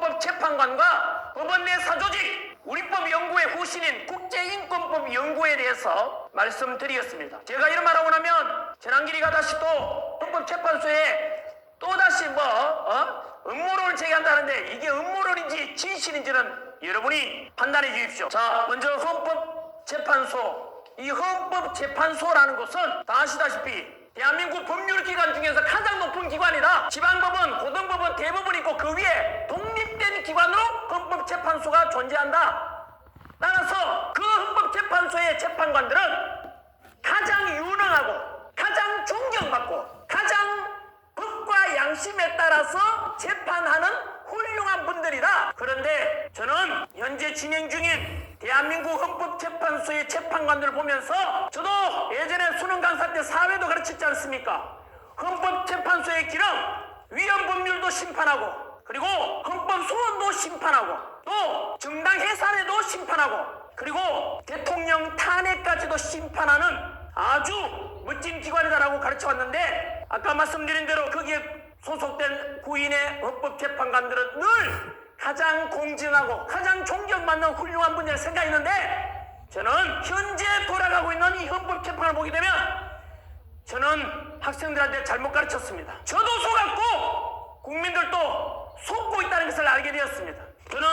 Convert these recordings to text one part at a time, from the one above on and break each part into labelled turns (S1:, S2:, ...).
S1: 헌법재판관과 법원 내 사조직, 우리법연구회 후신인 국제인권법연구회에 대해서 말씀드리겠습니다. 제가 이런 말하고 나면 전한길이가 다시 또 헌법재판소에 또다시 음모론을 제기한다는데 이게 음모론인지 진실인지는 여러분이 판단해 주십시오. 자, 먼저 헌법재판소. 이 헌법재판소라는 것은 다 아시다시피 대한민국 법률기관 중에서 가장 높은 기관이다. 지방법원, 고등법원, 대법원이 있고 그 위에 독립된 기관으로 헌법재판소가 존재한다. 따라서 그 헌법재판소의 재판관들은 가장 유능하고 가장 존경받고 가장 법과 양심에 따라서 재판하는 훌륭한 분들이다. 그런데 저는 현재 진행 중인 대한민국 헌법재판소의 재판관들을 보면서 저도 예전에 수능 강사 때 사회도 가르쳤지 않습니까? 헌법재판소의 기능, 위헌법률도 심판하고 그리고 헌법소원도 심판하고 또 정당 해산에도 심판하고 그리고 대통령 탄핵까지도 심판하는 아주 멋진 기관이다라고 가르쳐왔는데 아까 말씀드린 대로 거기에 소속된 구인의 헌법재판관들은 늘 가장 공정하고 가장 존경받는 훌륭한 분이라 생각했는데 저는 현재 돌아가고 있는 이 헌법재판을 보게 되면 저는 학생들한테 잘못 가르쳤습니다. 저도 속았고 국민들도 속고 있다는 것을 알게 되었습니다. 저는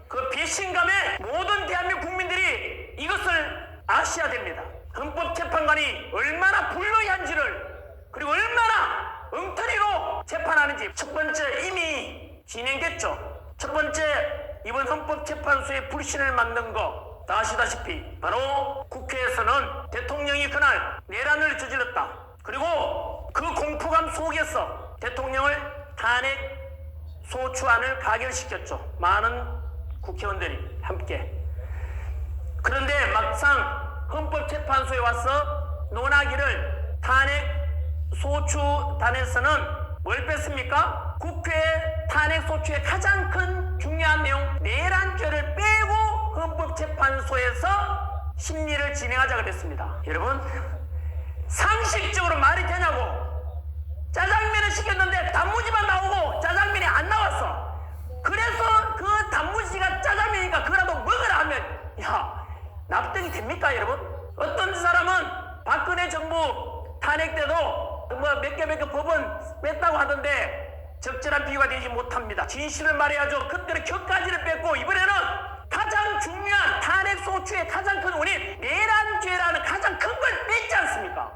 S1: 그 배신감에 모든 대한민국 국민들이 이것을 아셔야 됩니다. 헌법재판관이 얼마나 불의한지를 그리고 얼마나 엉터리로 재판하는지 첫 번째 이미 진행됐죠. 첫 번째 이번 헌법재판소의 불신을 만든 거 다 아시다시피 바로 국회에서는 대통령이 그날 내란을 저질렀다. 그리고 그 공포감 속에서 대통령을 탄핵 소추안을 가결시켰죠. 많은 국회의원들이 함께. 그런데 막상 헌법재판소에 와서 논하기를 탄핵 소추단에서는 뭘 뺐습니까? 국회 탄핵소추의 가장 큰 중요한 내용 내란죄를 빼고 헌법재판소에서 심리를 진행하자 그랬습니다. 여러분 상식적으로 말이 되냐고. 짜장면을 시켰는데 단무지만 나오고 짜장면이 안 나왔어. 그래서 그 단무지가 짜장면이니까 그거라도 먹으라 하면 야 납득이 됩니까 여러분? 어떤 사람은 박근혜 정부 탄핵 때도 몇 개 법은 뺐다고 하던데 적절한 비유가 되지 못합니다. 진실을 말해야죠. 그때는 격가지를 뺐고 이번에는 가장 중요한 탄핵 소추의 가장 큰 원인 내란죄라는 가장 큰 걸 뺐지 않습니까?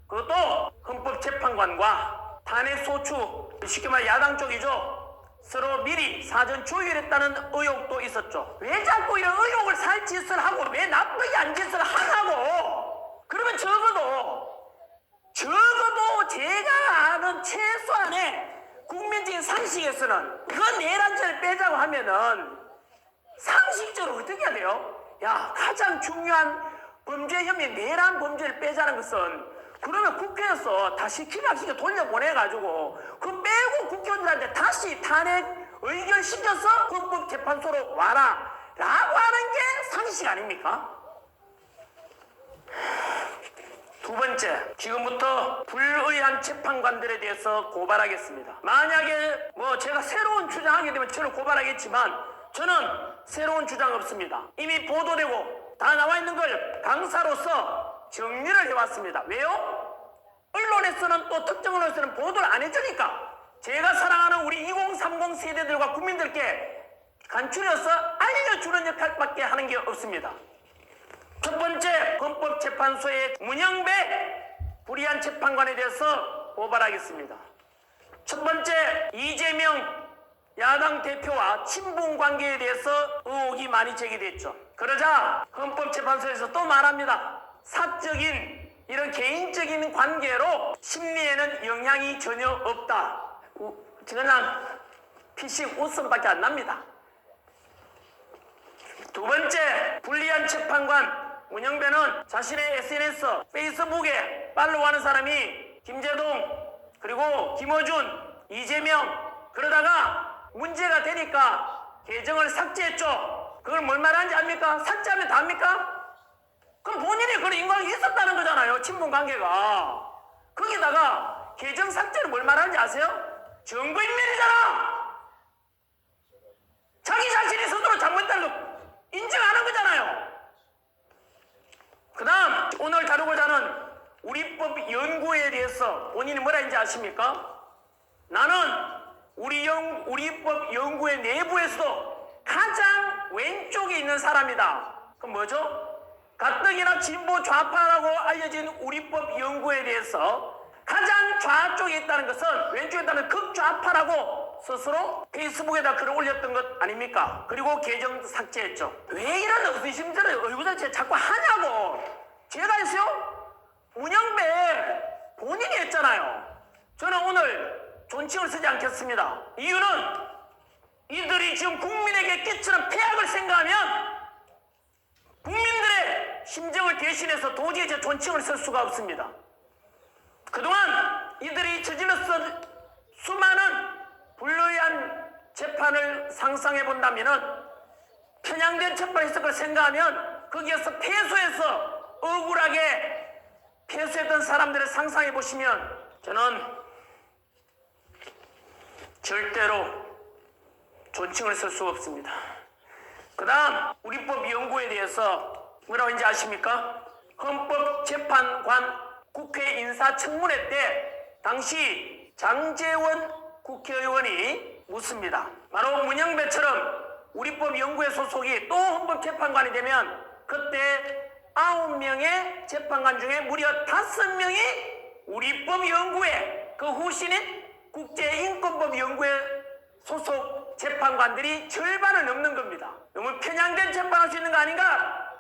S1: 그것도 헌법재판관과 탄핵 소추 쉽게 말해 야당 쪽이죠. 서로 미리 사전 조율했다는 의혹도 있었죠. 왜 자꾸 이런 의혹을 살 짓을 하고 왜 나쁘게 한 짓을 하냐고. 그러면 적어도 제가 아는 최소한의 국민적인 상식에서는 그 내란죄를 빼자고 하면은 상식적으로 어떻게 해야 돼요? 야, 가장 중요한 범죄 혐의 내란 범죄를 빼자는 것은 그러면 국회에서 다시 기각시켜 돌려보내가지고 그 빼고 국회의원들한테 다시 탄핵 의결시켜서 헌법재판소로 와라 라고 하는 게 상식 아닙니까? 두 번째, 지금부터 불의한 재판관들에 대해서 고발하겠습니다. 만약에 제가 새로운 주장하게 되면 저를 고발하겠지만 저는 새로운 주장 없습니다. 이미 보도되고 다 나와 있는 걸 강사로서 정리를 해왔습니다. 왜요? 언론에서는 또 특정 언론에서는 보도를 안 해주니까 제가 사랑하는 우리 2030 세대들과 국민들께 간추려서 알려주는 역할밖에 하는 게 없습니다. 첫 번째, 헌법재판소의 문영배 불의한 재판관에 대해서 고발하겠습니다. 첫 번째, 이재명 야당 대표와 친분 관계에 대해서 의혹이 많이 제기됐죠. 그러자 헌법재판소에서 또 말합니다. 사적인 이런 개인적인 관계로 심리에는 영향이 전혀 없다. 그냥 피식 웃음밖에 안 납니다. 두 번째, 불리한 재판관 문영배는 자신의 SNS, 페이스북에 팔로우하는 사람이 김재동, 그리고 김어준, 이재명 그러다가 문제가 되니까 계정을 삭제했죠. 그걸 뭘 말하는지 압니까? 삭제하면 다 합니까? 그럼 본인이 그런 인간이 있었다는 거잖아요. 친분관계가. 거기다가 계정 삭제는 뭘 말하는지 아세요? 증거인멸이잖아. 아십니까? 나는 우리 입법 연구회 내부에서도 가장 왼쪽에 있는 사람이다. 그럼 뭐죠? 가뜩이나 진보 좌파라고 알려진 우리법 연구에 대해서 가장 좌쪽에 있다는 것은 왼쪽에 있다는 극좌파라고 스스로 페이스북에다 글을 올렸던 것 아닙니까? 그리고 계정 삭제했죠. 왜 이런 의심들을 얼굴에 자꾸 하냐고. 제가 했어요? 문영배 본인이 했잖아요. 저는 오늘 존칭을 쓰지 않겠습니다. 이유는 이들이 지금 국민에게 끼치는 폐악을 생각하면 국민들의 심정을 대신해서 도저히 제 존칭을 쓸 수가 없습니다. 그동안 이들이 저질렀던 수많은 불리한 재판을 상상해 본다면 편향된 재판을 했을 걸 생각하면 거기에서 패소해서 억울하게 패소했던 사람들을 상상해 보시면 저는 절대로 존칭을 쓸 수가 없습니다. 그 다음 우리법 연구에 대해서 뭐라고 했는지 아십니까? 헌법재판관 국회 인사청문회 때 당시 장제원 국회의원이 묻습니다. 바로 문영배처럼 우리법 연구회 소속이 또 헌법재판관이 되면 그때 9명의 재판관 중에 무려 5명이 우리법 연구회 그 후신인 국제인권법 연구회 소속 재판관들이 절반을 넘는 겁니다. 너무 편향된 재판할 수 있는 거 아닌가?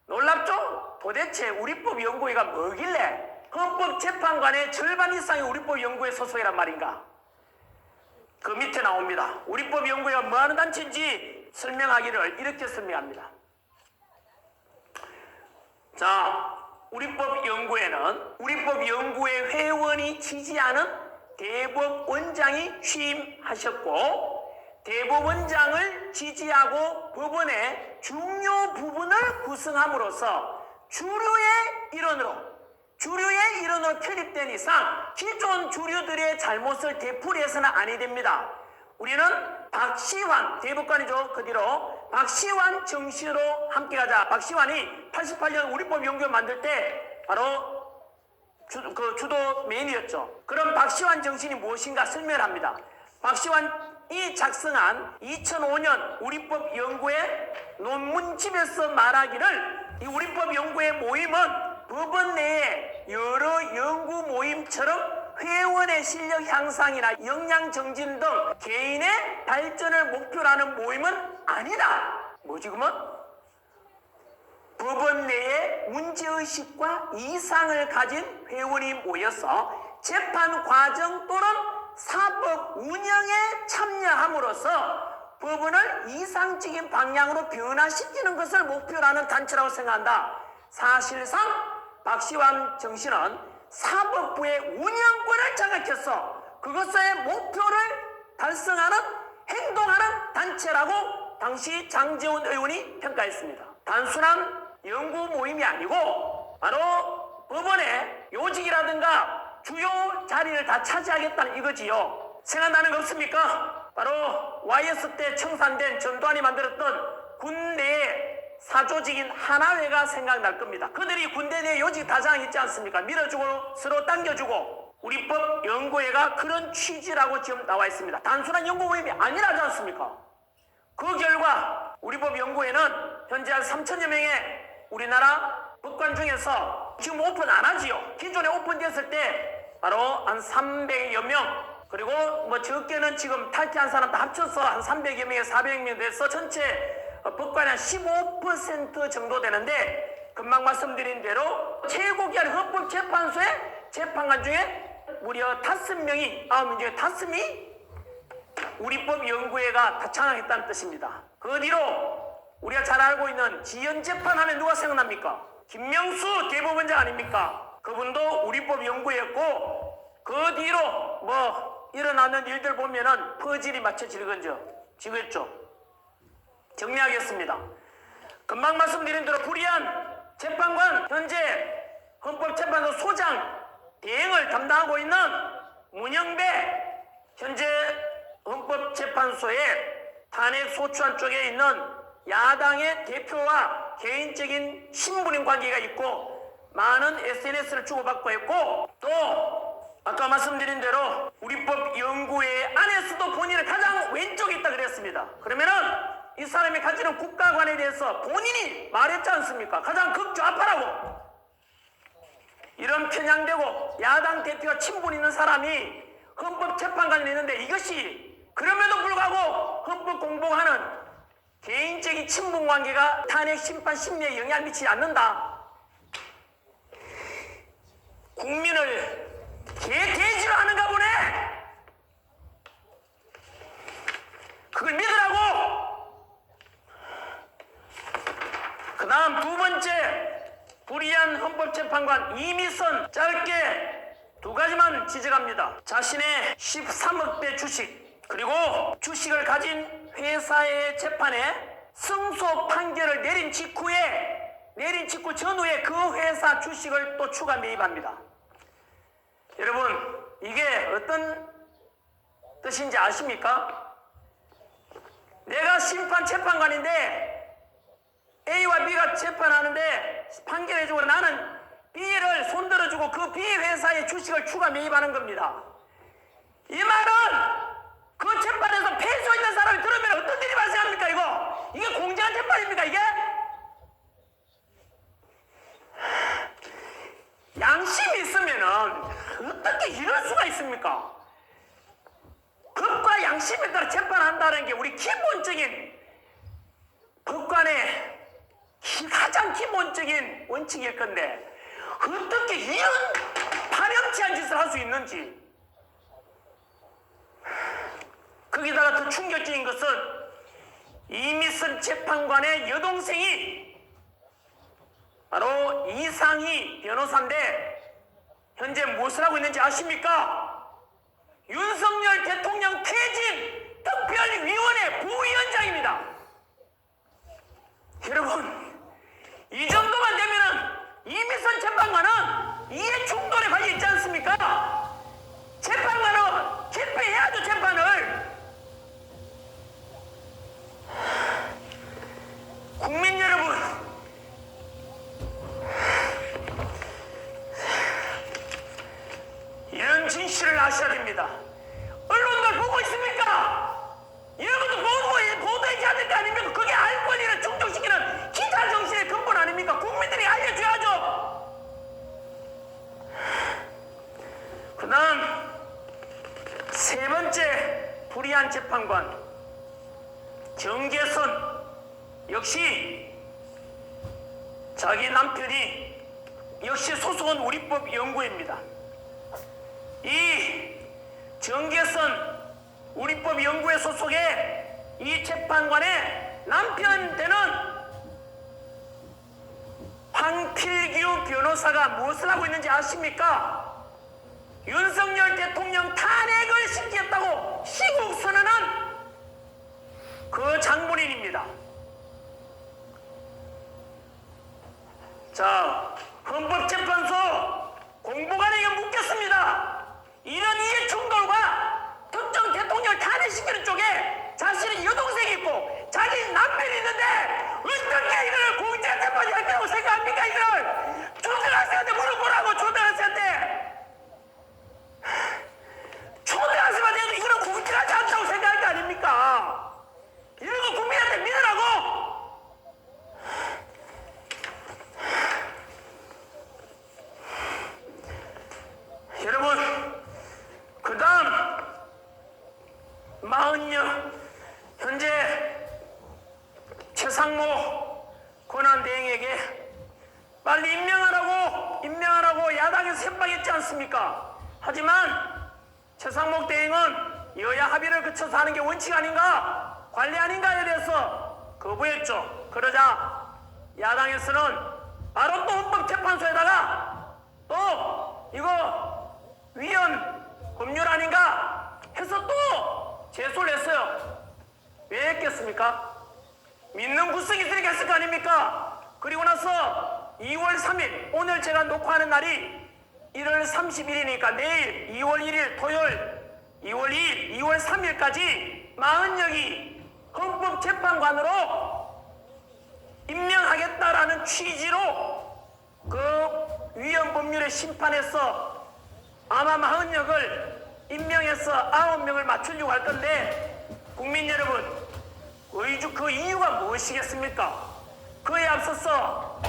S1: 놀랍죠? 도대체 우리법 연구회가 뭐길래 헌법재판관의 절반 이상이 우리법 연구회 소속이란 말인가? 그 밑에 나옵니다. 우리법 연구회가 뭐하는 단체인지 설명하기를 이렇게 설명합니다. 자, 우리법 연구회는 우리법 연구회 회원이 지지하는 대법원장이 취임하셨고 대법원장을 지지하고 법원의 중요 부분을 구성함으로써 주류의 일원으로 편입된 이상 기존 주류들의 잘못을 되풀이해서는 아니 됩니다. 우리는 박시환 대법관이죠. 그 뒤로 박시환 정신으로 함께 가자. 박시환이 88년 우리법 연구회 만들 때 바로 주도 메인이었죠. 그럼 박시환 정신이 무엇인가 설명을 합니다. 박시환이 작성한 2005년 우리법 연구회 논문집에서 말하기를 이 우리법 연구회 모임은 법원 내에 여러 연구 모임처럼 회원의 실력 향상이나 역량 정진 등 개인의 발전을 목표로 하는 모임은 아니다. 뭐지 그러면? 법원 내에 문제의식과 이상을 가진 회원이 모여서 재판 과정 또는 사법 운영에 참여함으로써 법원을 이상적인 방향으로 변화시키는 것을 목표로 하는 단체라고 생각한다. 사실상 박시환 정신은 사법부의 운영권을 장악해서 그것의 목표를 달성하는 행동하는 단체라고 당시 장제원 의원이 평가했습니다. 단순한 연구 모임이 아니고 바로 법원의 요직이라든가 주요 자리를 다 차지하겠다는 이거지요. 생각나는 거 없습니까? 바로 YS 때 청산된 전두환이 만들었던 군내의 사조직인 하나회가 생각날 겁니다. 그들이 군대 내 요직 다장 있지 않습니까? 밀어주고 서로 당겨주고 우리법 연구회가 그런 취지라고 지금 나와 있습니다. 단순한 연구 모임이 아니라지 않습니까? 그 결과 우리법 연구회는 현재 한 3천여 명의 우리나라 법관 중에서 지금 오픈 안 하지요. 기존에 오픈됐을 때 바로 한 300여 명 그리고 뭐 적게는 지금 탈퇴한 사람 다 합쳐서 한 300여 명에 400명 돼서 전체 법관의 한 15% 정도 되는데 금방 말씀드린 대로 최고기한 헌법재판소의 재판관 중에 무려 5명이 9명 중에 5명이 우리법 연구회가 다 창항했다는 뜻입니다. 그 뒤로 우리가 잘 알고 있는 지연재판하면 누가 생각납니까? 김명수 대법원장 아닙니까? 그분도 우리법 연구회였고 그 뒤로 뭐 일어나는 일들 보면은 퍼즐이 맞춰지겠죠. 정리하겠습니다. 금방 말씀드린 대로 불의한 재판관 현재 헌법재판소 소장 대행을 담당하고 있는 문영배 현재 헌법재판소의 탄핵 소추안 쪽에 있는 야당의 대표와 개인적인 신분인 관계가 있고 많은 SNS를 주고받고 있고 또 아까 말씀드린 대로 우리법 연구회 안에서도 본인은 가장 왼쪽에 있다 그랬습니다. 그러면은 이 사람이 가지는 국가관에 대해서 본인이 말했지 않습니까? 가장 극좌파라고. 이런 편향되고 야당 대표가 친분 있는 사람이 헌법재판관에 있는데 이것이 그럼에도 불구하고 헌법 공부하는 개인적인 친분 관계가 탄핵 심판 심리에 영향을 미치지 않는다. 국민을 개돼지로 하는가 보네. 그걸 믿으라고. 그 다음 두 번째 불의한 헌법재판관 이미선 짧게 두 가지만 지적합니다. 자신의 13억대 주식 그리고 주식을 가진 회사의 재판에 승소 판결을 내린 직후 전후에 그 회사 주식을 또 추가 매입합니다. 여러분 이게 어떤 뜻인지 아십니까? 내가 심판 재판관인데 A와 B가 재판하는데 판결해주고 나는 B를 손들어주고 그 B 회사의 주식을 추가 매입하는 겁니다. 이 말은 그 재판에서 패소있는 사람이 들으면 어떤 일이 발생합니까? 이게 공정한 재판입니까? 이게? 양심이 있으면은 어떻게 이럴 수가 있습니까? 법과 양심에 따라 재판한다는 게 우리 기본적인 법관의 가장 기본적인 원칙일 건데 어떻게 이런 파렴치한 짓을 할 수 있는지. 거기다가 더 충격적인 것은 이미선 재판관의 여동생이 바로 이상희 변호사인데 현재 무엇을 하고 있는지 아십니까? 윤석열 대통령 퇴진 특별위원회 부위원장입니다. 여러분 이 정도만 되면은 이미선 재판관은 이해 충돌에 관련 있지 않습니까? 재판관은 집행해야죠. 재판을. 국민 여러분 이런 진실을 아셔야 됩니다. 언론들 보고 있습니까? 이런 것도 보도해야 될 거 아닙니까? 그게 알 권리를 충족시키는 기자 정신의 근본 아닙니까? 국민들이 알려줘야죠. 그 다음 세 번째 불의한 재판관 정계선 역시 자기 남편이 역시 소속은 우리법 연구회입니다. 이 정계선 우리법 연구회 소속의 이 재판관의 남편 되는 황필규 변호사가 무엇을 하고 있는지 아십니까? 윤석열 대통령 탄핵을 시키겠다고 시국 선언한 그 장본인입니다. 자, 헌법재판소 공보관에게 묻겠습니다. 이런 이해 충돌과 특정 대통령을 탄핵시키는 쪽에 자신의 여동생이 있고 자기 남편이 있는데 어떻게 이걸 공정재판이 할 거라고 생각합니까? 이걸 초등학생한테 물어보라고. 초등학생한테 이거는 공정하지 않다고 생각할 거 아닙니까? 이런 거 국민한테 믿으라고. 여러분 그 다음 40년 현재 최상모 권한대행에게 빨리 임명하라고 야당에서 협박했지 않습니까? 하지만 최상목 대행은 여야 합의를 거쳐서 하는 게 원칙 아닌가, 관리 아닌가에 대해서 거부했죠. 그러자 야당에서는 바로 또 헌법재판소에다가 또 이거 위헌 법률 아닌가 해서 또 제소를 했어요. 왜 했겠습니까? 믿는 구석이 있으니까 했을 거 아닙니까? 그리고 나서 2월 3일 오늘 제가 녹화하는 날이 1월 30일이니까 내일 2월 1일 토요일 2월 2일 2월 3일까지 40여기 헌법재판관으로 임명하겠다라는 취지로 그 위헌 법률의 심판에서 아마 40명을 임명해서 9명을 맞추려고 할 건데 국민 여러분, 그 이유가 무엇이겠습니까? 그에 앞서서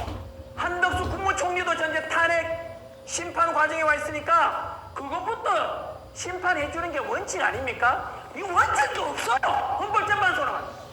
S1: 한덕수 국무총리도 전제 탄핵 심판 과정에 와 있으니까 그것부터 심판해 주는 게 원칙 아닙니까? 이 원칙도 없어요. 헌법재판소는.